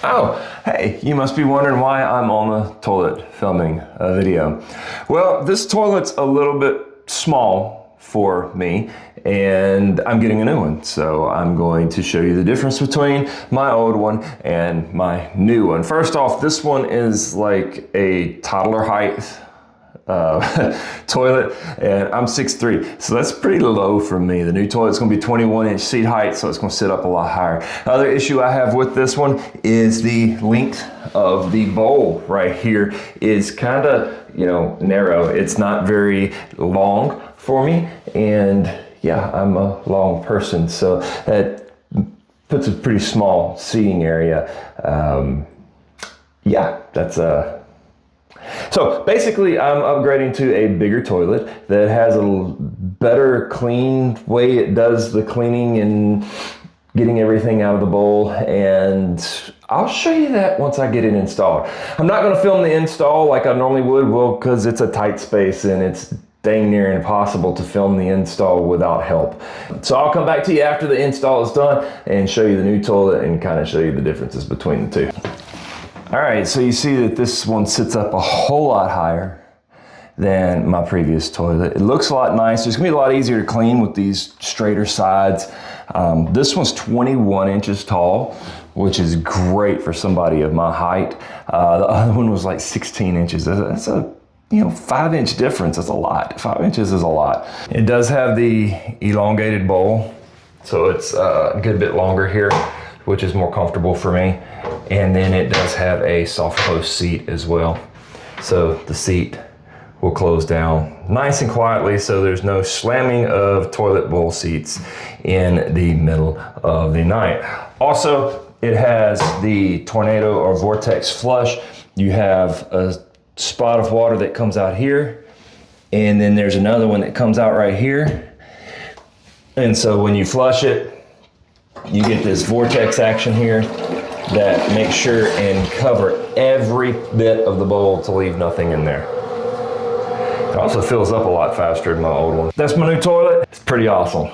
Oh, hey, you must be wondering why I'm on the toilet filming a video. Well, this toilet's a little bit small for me and I'm getting a new one. So I'm going to show you the difference between my old one and my new one. First off, this one is like a toddler height toilet, and I'm 6'3", so that's pretty low for me. The new toilet's gonna be 21-inch seat height, so it's gonna sit up a lot higher. Other issue I have with this one is the length of the bowl right here is kind of, narrow. It's not very long for me, and yeah, I'm a long person, so that puts a pretty small seating area. Yeah, that's So basically, I'm upgrading to a bigger toilet that has a better clean way it does the cleaning and getting everything out of the bowl, and I'll show you that once I get it installed. I'm not going to film the install like I normally would, well, because it's a tight space and it's dang near impossible to film the install without help. So I'll come back to you after the install is done and show you the new toilet and kind of show you the differences between the two. All right, so you see that this one sits up a whole lot higher than my previous toilet. It looks a lot nicer. It's gonna be a lot easier to clean with these straighter sides. This one's 21 inches tall, which is great for somebody of my height. The other one was like 16 inches. That's a 5-inch difference. That's a lot. 5 inches is a lot. It does have the elongated bowl, so it's a good bit longer here, which is more comfortable for me. And then it does have a soft close seat as well. So the seat will close down nice and quietly, so there's no slamming of toilet bowl seats in the middle of the night. Also, it has the tornado or vortex flush. You have a spot of water that comes out here, and then there's another one that comes out right here. And so when you flush it, you get this vortex action here that makes sure and cover every bit of the bowl to leave nothing in there. It also fills up a lot faster than my old one. That's my new toilet. It's pretty awesome.